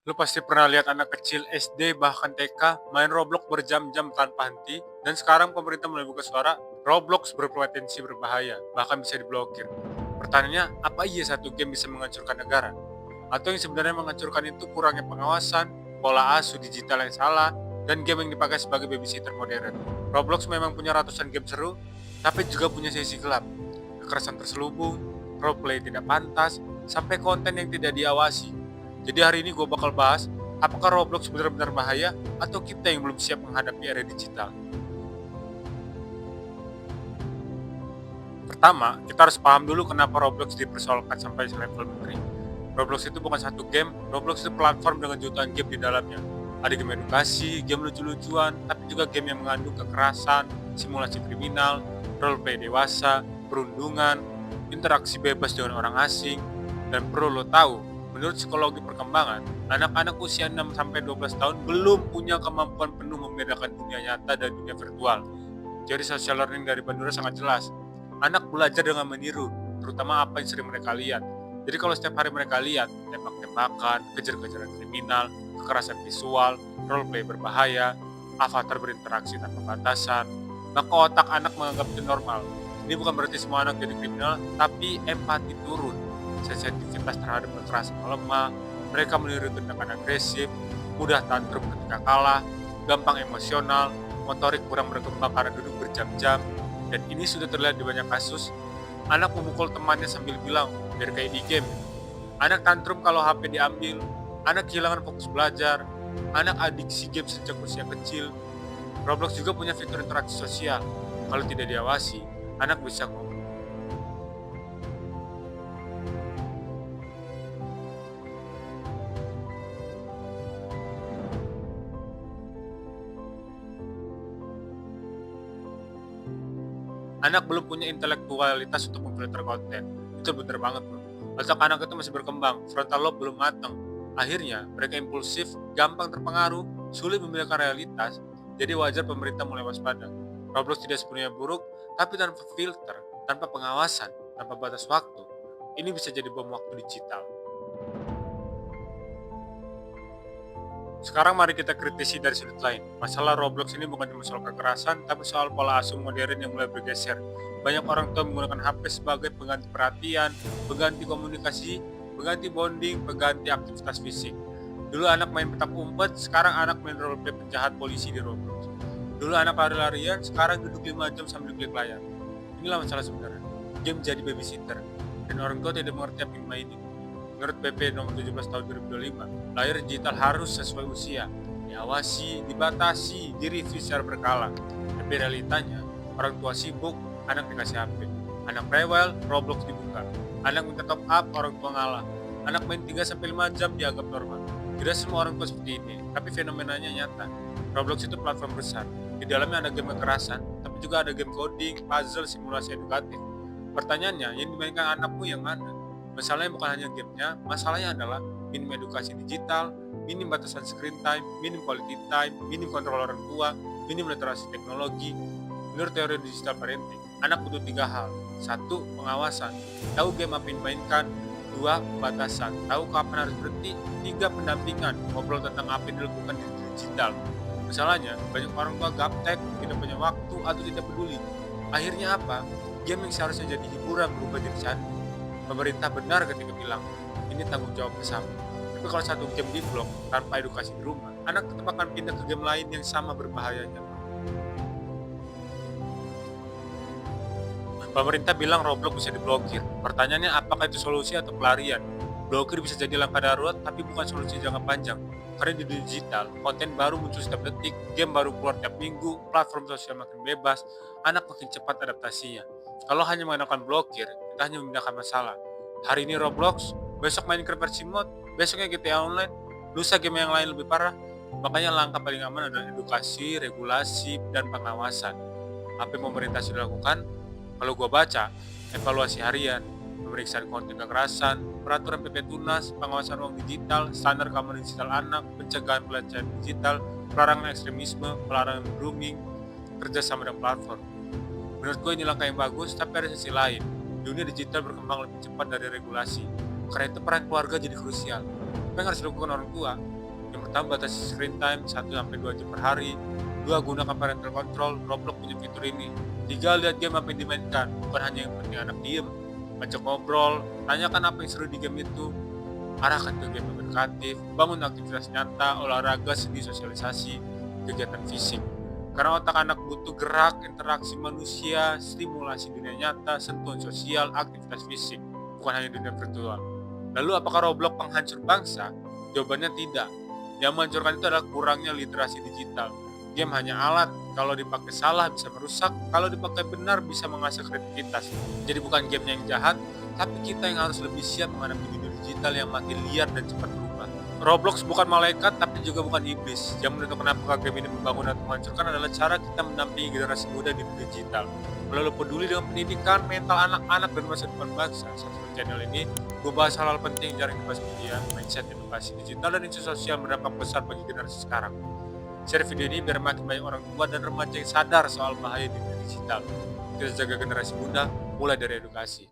Lu pasti pernah lihat anak kecil SD bahkan TK main Roblox berjam-jam tanpa henti, dan sekarang pemerintah mulai buka suara Roblox berpotensi berbahaya, bahkan bisa diblokir. Pertanyaannya, apa iya satu game bisa menghancurkan negara? Atau yang sebenarnya menghancurkan itu kurangnya pengawasan, pola asuh digital yang salah, dan game yang dipakai sebagai babysitter modern. Roblox memang punya ratusan game seru, tapi juga punya sisi gelap. Kekerasan terselubung, roleplay tidak pantas, sampai konten yang tidak diawasi. Jadi hari ini gue bakal bahas, apakah Roblox benar-benar bahaya atau kita yang belum siap menghadapi era digital. Pertama, kita harus paham dulu kenapa Roblox dipersoalkan sampai selevel menteri. Roblox itu bukan satu game, Roblox itu platform dengan jutaan game di dalamnya. Ada game edukasi, game lucu-lucuan, tapi juga game yang mengandung kekerasan, simulasi kriminal, roleplay dewasa, perundungan, interaksi bebas dengan orang asing. Dan perlu lo tahu, menurut psikologi perkembangan, anak-anak usia 6-12 tahun belum punya kemampuan penuh membedakan dunia nyata dan dunia virtual. Teori social learning dari Bandura sangat jelas. Anak belajar dengan meniru, terutama apa yang sering mereka lihat. Jadi kalau setiap hari mereka lihat tembak-tembakan, kejar-kejaran kriminal, kekerasan visual, roleplay berbahaya, avatar berinteraksi tanpa batasan, maka otak anak menganggap itu normal. Ini bukan berarti semua anak jadi kriminal, tapi empati turun, sensitivitas terhadap kekerasan melemah, mereka meniru tindakan agresif, mudah tantrum ketika kalah, gampang emosional, motorik kurang berkembang karena duduk berjam-jam, dan ini sudah terlihat di banyak kasus. Anak memukul temannya sambil bilang, biar kayak di game. Anak tantrum kalau HP diambil, anak kehilangan fokus belajar, anak adiksi game sejak usia kecil. Roblox juga punya fitur interaksi sosial. Kalau tidak diawasi, anak bisa anak belum punya intelektualitas untuk memfilter konten. Itu bener banget bro. Otak anak itu masih berkembang, frontal lobe belum matang. Akhirnya, mereka impulsif, gampang terpengaruh, sulit membedakan realitas, jadi wajar pemerintah mulai waspada. Roblox tidak sepenuhnya buruk, tapi tanpa filter, tanpa pengawasan, tanpa batas waktu, ini bisa jadi bom waktu digital. Sekarang mari kita kritisi dari sudut lain. Masalah Roblox ini bukan cuma soal kekerasan, tapi soal pola asuh modern yang mulai bergeser. Banyak orang tua menggunakan HP sebagai pengganti perhatian, pengganti komunikasi, pengganti bonding, pengganti aktivitas fisik. Dulu anak main petak umpet, sekarang anak main roleplay penjahat polisi di Roblox. Dulu anak lari-larian, sekarang duduk 5 jam sambil klik layar. Inilah masalah sebenarnya. Game jadi babysitter, dan orang tua tidak mengerti apa yang mainin. Menurut PP nomor 17 tahun 2025, layar digital harus sesuai usia, diawasi, dibatasi, direview secara berkala. Tapi realitanya, orang tua sibuk, anak dikasih HP. Anak rewel, Roblox dibuka. Anak minta top up, orang tua ngalah. Anak main 3-5 jam dianggap normal. Tidak semua orang tua seperti ini, tapi fenomenanya nyata. Roblox itu platform besar. Di dalamnya ada game kekerasan, tapi juga ada game coding, puzzle, simulasi edukatif. Pertanyaannya, yang dimainkan anakmu yang mana? Masalahnya bukan hanya gamenya, masalahnya adalah minim edukasi digital, minim batasan screen time, minim quality time, minim kontrol orang tua, minim literasi teknologi. Menurut teori digital parenting, anak butuh 3 hal. 1. Pengawasan, tahu game apa yang dimainkan. 2. Pembatasan, tahu kapan harus berhenti. 3. Pendampingan, ngobrol tentang apa yang dilakukan di digital. Masalahnya, banyak orang tua gaptek, tidak punya waktu, atau tidak peduli. Akhirnya apa? Game yang seharusnya jadi hiburan berubah jadi candu. Pemerintah benar ketika bilang, ini tanggung jawab bersama. Tapi kalau satu game diblok tanpa edukasi di rumah, anak tetap akan pindah ke game lain yang sama berbahayanya. Pemerintah bilang Roblox bisa diblokir. Pertanyaannya apakah itu solusi atau pelarian? Blokir bisa jadi langkah darurat, tapi bukan solusi jangka panjang. Karena di digital, konten baru muncul setiap detik, game baru keluar tiap minggu, platform sosial makin bebas, anak makin cepat adaptasinya. Kalau hanya menggunakan blokir, kita hanya memindahkan masalah. Hari ini Roblox, besok Minecraft versi mod, besoknya GTA Online, lusa game yang lain lebih parah. Makanya langkah paling aman adalah edukasi, regulasi, dan pengawasan. Apa yang pemerintah sudah lakukan? Kalau gua baca, evaluasi harian, pemeriksaan konten kekerasan, peraturan PP Tunas, pengawasan uang digital, standar keamanan digital anak, pencegahan pelecehan digital, pelarangan ekstremisme, pelarangan grooming, kerjasama dengan platform. Menurut gue ini langkah yang bagus, tapi ada sisi lain. Dunia digital berkembang lebih cepat dari regulasi. Karena itu peran keluarga jadi krusial. Apa yang harus dilakukan orang tua? Yang pertama, batasi screen time 1 sampai 2 jam per hari. 2, gunakan parental control. Roblox punya fitur ini. 3, lihat game apa yang dimainkan, bukan hanya yang penting anak diem. Ajak ngobrol, tanyakan apa yang seru di game itu, arahkan ke game yang edukatif, bangun aktivitas nyata, olahraga, seni, sosialisasi, kegiatan fisik. Karena otak anak butuh gerak, interaksi manusia, stimulasi dunia nyata, sentuhan sosial, aktivitas fisik, bukan hanya dunia virtual. Lalu apakah Roblox penghancur bangsa? Jawabannya tidak. Yang menghancurkan itu adalah kurangnya literasi digital. Game hanya alat, kalau dipakai salah bisa merusak, kalau dipakai benar bisa mengasah kreativitas. Jadi bukan gamenya yang jahat, tapi kita yang harus lebih siap menghadapi dunia digital yang makin liar dan cepat berubah. Roblox bukan malaikat, tapi juga bukan iblis. Yang menentukan apakah game ini membangun atau menghancurkan adalah cara kita mendampingi generasi muda di dunia digital. Melalui peduli dengan pendidikan, mental anak-anak, dan masa depan bangsa. Subscribe channel ini, gue bahas hal-hal penting jarang dibahas media, mindset, edukasi digital, dan isu sosial berdampak besar bagi generasi sekarang. Share video ini biar makin banyak orang tua dan remaja yang sadar soal bahaya di dunia digital. Kita jaga generasi muda, mulai dari edukasi.